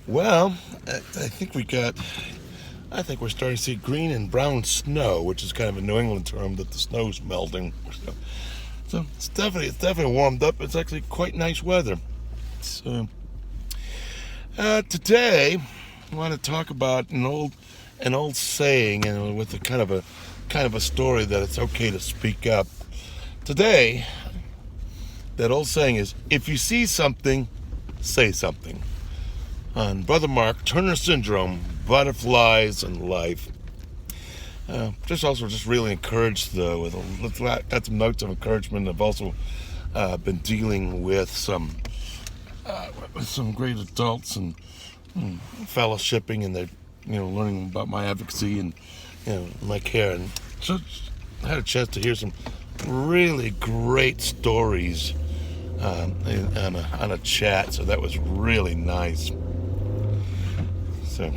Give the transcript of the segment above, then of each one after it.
Well, I think I think we're starting to see green and brown snow, which is kind of a New England term that the snow's melting. So it's definitely warmed up. It's actually quite nice weather. So today, I want to talk about an old saying, and with a kind of a story that it's okay to speak up. Today, that old saying is, if you see something, say something. On Brother Mark, Turner Syndrome, Butterflies and Life. Just really encouraged, though, got some notes of encouragement. I've also been dealing with some great adults and fellowshipping, and they're learning about my advocacy and my care, and so I had a chance to hear some really great stories on a chat, so that was really nice. So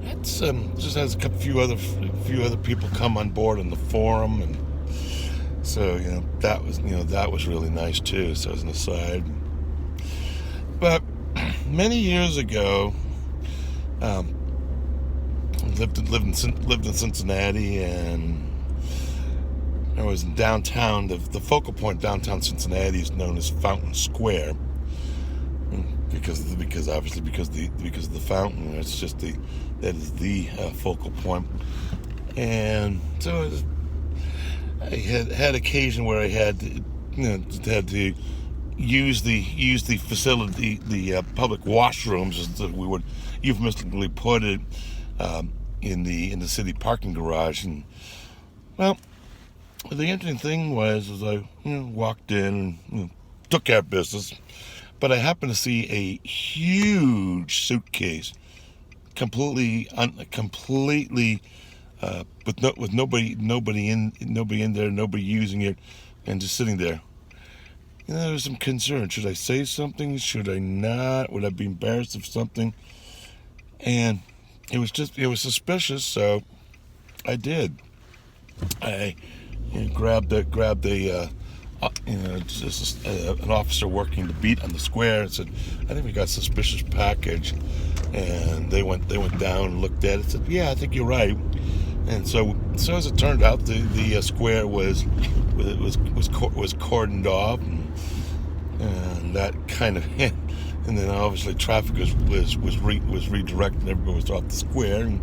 that's just has a few other people come on board in the forum, and so that was really nice too. So as an aside, but many years ago, um, lived in Cincinnati, and I was in downtown. The focal point downtown Cincinnati is known as Fountain Square, because obviously because of the fountain. That is the focal point. And so I had occasion where I had to use the facility, the public washrooms, as we would euphemistically put it, in the city parking garage. And well, the interesting thing was, as I walked in and took care of business, but I happened to see a huge suitcase, completely with nobody in there, nobody using it, and just sitting there. There was some concern. Should I say something? Should I not? Would I be embarrassed of something? And it was suspicious, so I did. I grabbed just an officer working the beat on the square, and said, "I think we got a suspicious package." And they went down and looked at it, and said, "Yeah, I think you're right." And so as it turned out, the square was cordoned off, and that kind of and then obviously traffic was redirected, and everybody was off the square. And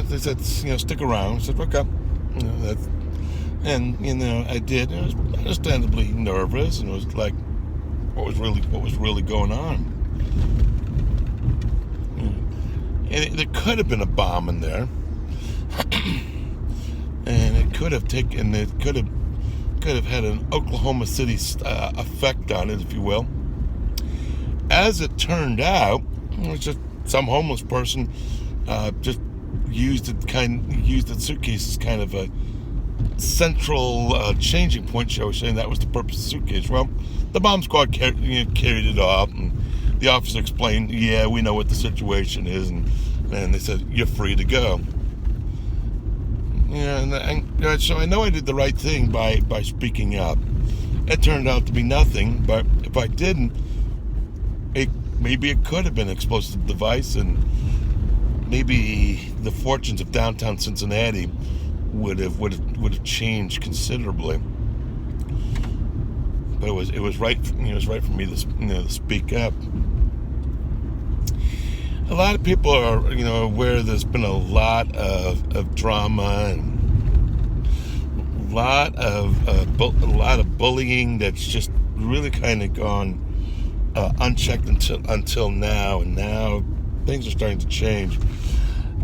they said, stick around. I said, okay. That's, and I did. I was understandably nervous, and it was like, what was really going on? And there could have been a bomb in there, and it could have had an Oklahoma City effect on it, if you will. As it turned out, it was just some homeless person just used the suitcase as kind of a central changing point, shall we say, and that was the purpose of the suitcase. Well, the bomb squad carried it off, and the officer explained, "Yeah, we know what the situation is," and they said, "You're free to go." And so I know I did the right thing by speaking up. It turned out to be nothing, but if I didn't, maybe it could have been an explosive device, and maybe the fortunes of downtown Cincinnati would have changed considerably. But it was right for me to speak up. A lot of people are aware there's been a lot of drama, and a lot of bullying that's just really kind of gone unchecked until now, and now things are starting to change.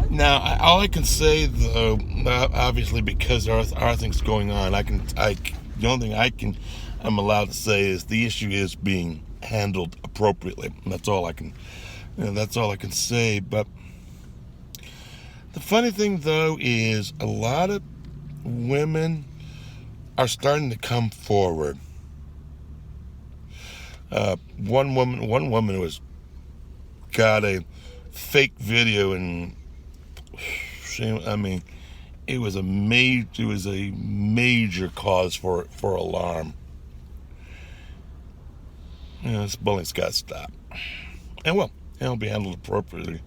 Now, all I can say, though, obviously, because there are things going on, the only thing I'm allowed to say is the issue is being handled appropriately. And that's all I can say. But the funny thing, though, is a lot of women are starting to come forward. One woman was got a fake video, and I mean, it was a major cause for alarm. This bullying's got to stop. And well, it'll be handled appropriately.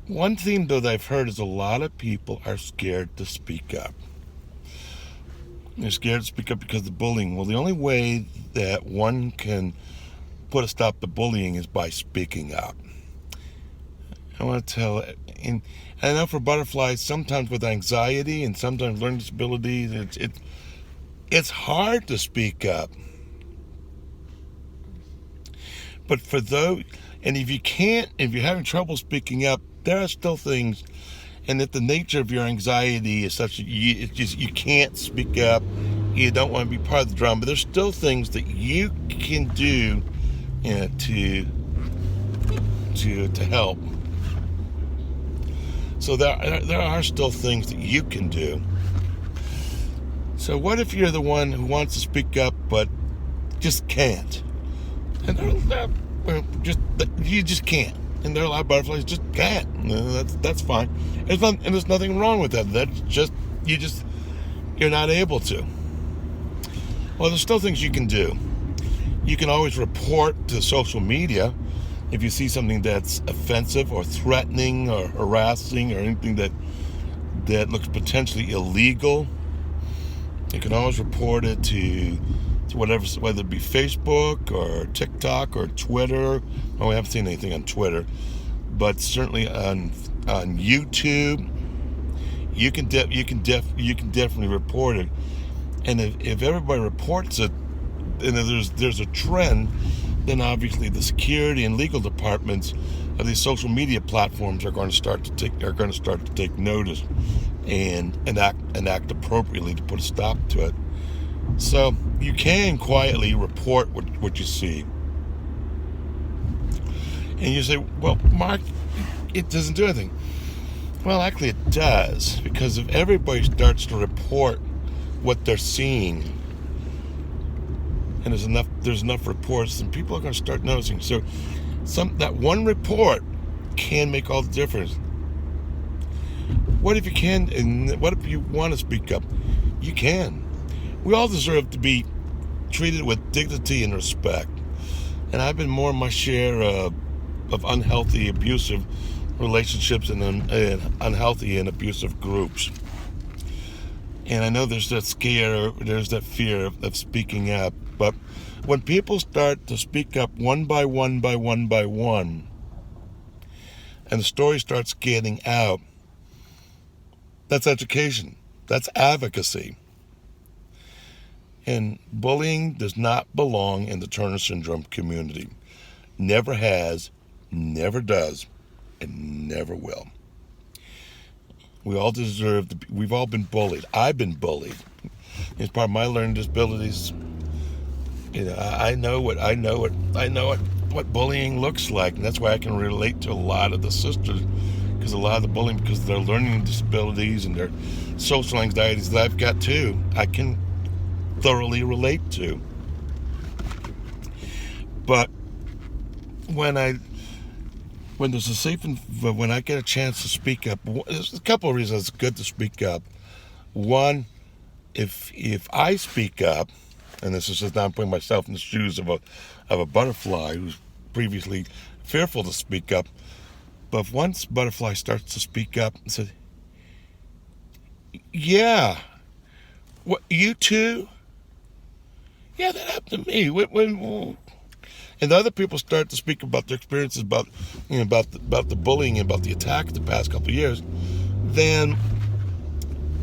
One theme, though, that I've heard is a lot of people are scared to speak up. They're scared to speak up because of the bullying. Well, the only way that one can put a stop to bullying is by speaking up. I want to tell, and I know for butterflies, sometimes with anxiety and sometimes learning disabilities, it's hard to speak up. But for those, and if you're having trouble speaking up, there are still things, and if the nature of your anxiety is such that you can't speak up, you don't want to be part of the drama, but there's still things that you can do, to help. So there are still things that you can do. So what if you're the one who wants to speak up but just can't? And you just can't. And there are a lot of butterflies just can't. That's fine. There's nothing wrong with that. That's just you're not able to. Well, there's still things you can do. You can always report to social media if you see something that's offensive or threatening or harassing or anything that looks potentially illegal. You can always report it to whatever, whether it be Facebook or TikTok or Twitter. Well, we haven't seen anything on Twitter, but certainly on YouTube, you can definitely report it. And if everybody reports it, and if there's a trend, then obviously the security and legal departments of these social media platforms are going to start to take notice and act appropriately to put a stop to it. So you can quietly report what you see. And you say, well, Mark, it doesn't do anything. Well, actually it does, because if everybody starts to report what they're seeing, and there's enough reports, then people are going to start noticing. So that one report can make all the difference. What if you can, and what if you want to speak up? You can. We all deserve to be treated with dignity and respect. And I've been more in my share of unhealthy, abusive relationships and unhealthy and abusive groups. And I know there's that fear of speaking up. But when people start to speak up one by one, and the story starts getting out, that's education. That's advocacy. And bullying does not belong in the Turner Syndrome community. Never has, never does, and never will. We all we've all been bullied. I've been bullied. As part of my learning disabilities, I know what bullying looks like, and that's why I can relate to a lot of the sisters, because a lot of the bullying, because of their learning disabilities and their social anxieties that I've got too, I can thoroughly relate to. But when I get a chance to speak up, there's a couple of reasons it's good to speak up. One, if I speak up, and this is just not putting myself in the shoes of a butterfly who's previously fearful to speak up, but if once butterfly starts to speak up and says, "Yeah, what, you too? Yeah, that happened to me." And the other people start to speak about their experiences about the bullying and about the attack the past couple of years, then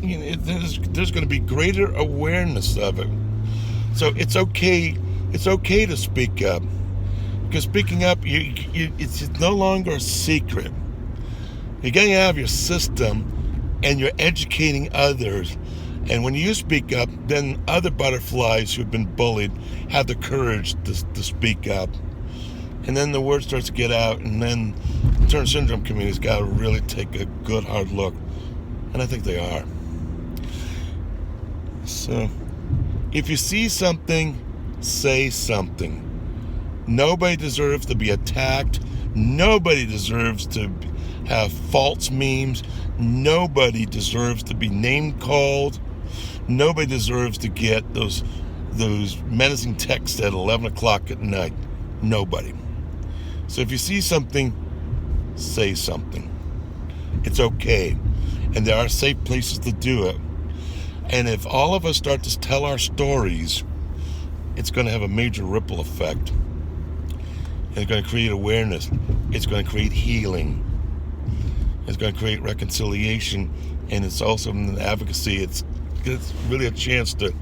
there's going to be greater awareness of it. So it's okay to speak up, because speaking up, it's no longer a secret. You're getting out of your system, and you're educating others. And when you speak up, then other butterflies who've been bullied have the courage to speak up. And then the word starts to get out, and then the Turner Syndrome community's got to really take a good hard look. And I think they are. So, if you see something, say something. Nobody deserves to be attacked. Nobody deserves to have false memes. Nobody deserves to be name called. Nobody deserves to get those menacing texts at 11 o'clock at night? Nobody. So if you see something, say something. It's okay. And there are safe places to do it. And if all of us start to tell our stories, it's going to have a major ripple effect. And it's going to create awareness. It's going to create healing. It's going to create reconciliation. And it's also an advocacy. It's really a chance to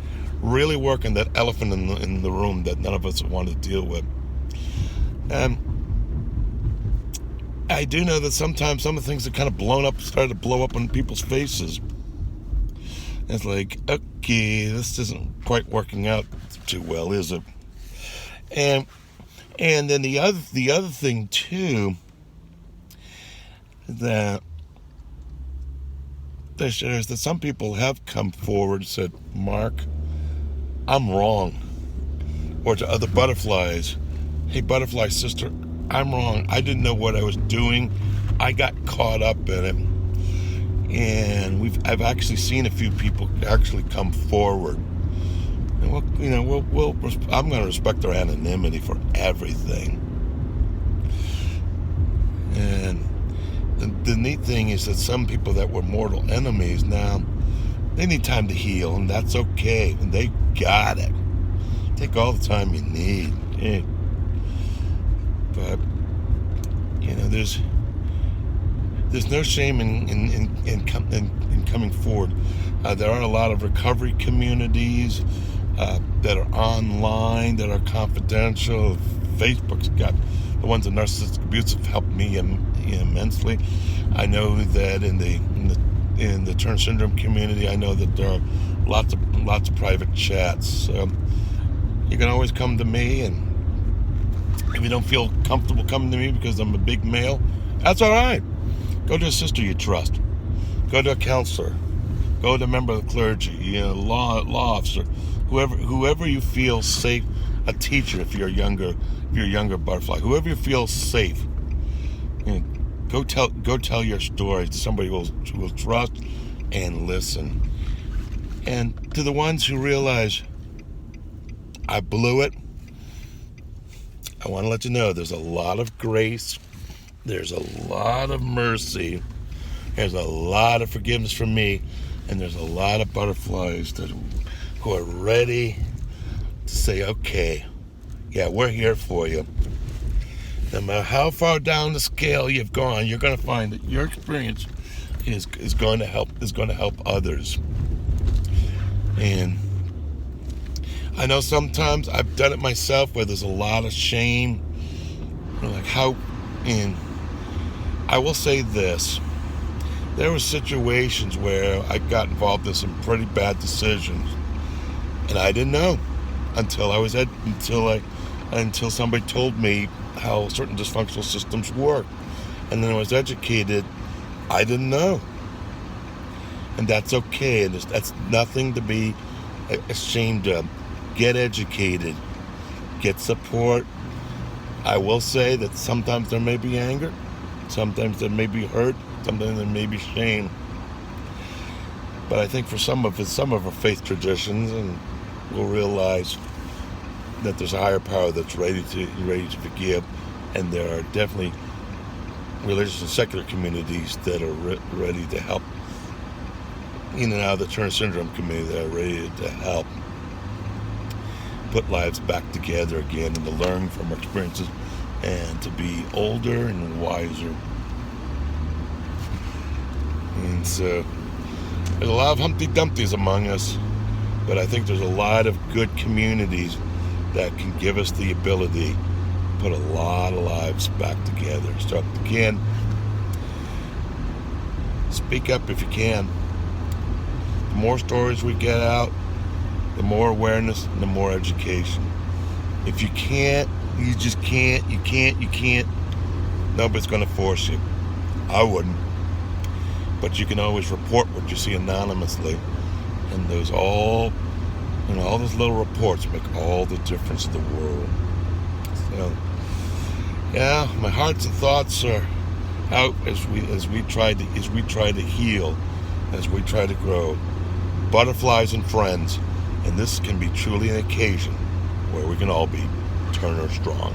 really work on that elephant in the room that none of us want to deal with. I do know that sometimes some of the things that kind of started to blow up on people's faces. It's like, okay, this isn't quite working out too well, is it? And then the other thing too, that is that some people have come forward and said, Mark, I'm wrong. Or to other butterflies, hey, butterfly sister, I'm wrong. I didn't know what I was doing. I got caught up in it. And I've actually seen a few people actually come forward. And I'm going to respect their anonymity for everything. And the neat thing is that some people that were mortal enemies now, they need time to heal, and that's okay. And they got it. Take all the time you need. Yeah. But there's no shame in coming forward. There are a lot of recovery communities that are online, that are confidential. Facebook's got the ones of narcissistic abuse have helped me immensely. I know that in the Turner syndrome community, I know that there are lots of private chats. So you can always come to me, and if you don't feel comfortable coming to me because I'm a big male, that's all right. Go to a sister you trust. Go to a counselor. Go to a member of the clergy, law officer, whoever you feel safe. A teacher, if you're a younger butterfly, whoever you feel safe. Go tell your story to somebody who will trust and listen. And to the ones who realize I blew it, I want to let you know there's a lot of grace, there's a lot of mercy, there's a lot of forgiveness from me, and there's a lot of butterflies who are ready to say, okay, yeah, we're here for you. No matter how far down the scale you've gone, you're going to find that your experience is going to help others. And I know sometimes I've done it myself where there's a lot of shame. And I will say this. There were situations where I got involved in some pretty bad decisions. And I didn't know until somebody told me how certain dysfunctional systems work. And then I was educated. I didn't know. And that's okay. And that's nothing to be ashamed of. Get educated. Get support. I will say that sometimes there may be anger. Sometimes there may be hurt. Sometimes there may be shame. But I think for some of our faith traditions, and we'll realize that there's a higher power that's ready to forgive. And there are definitely religious and secular communities that are ready to help. Now the Turner syndrome community that are ready to help put lives back together again, and to learn from our experiences and to be older and wiser. And so there's a lot of Humpty Dumptys among us, but I think there's a lot of good communities that can give us the ability to put a lot of lives back together. So again, speak up if you can. The more stories we get out, the more awareness and the more education. If you can't, you just can't, you can't, nobody's going to force you. I wouldn't. But you can always report what you see anonymously. And all those little reports make all the difference in the world. So, yeah, my hearts and thoughts are out as we try to heal, as we try to grow. Butterflies and friends, And this can be truly an occasion where we can all be Turner strong.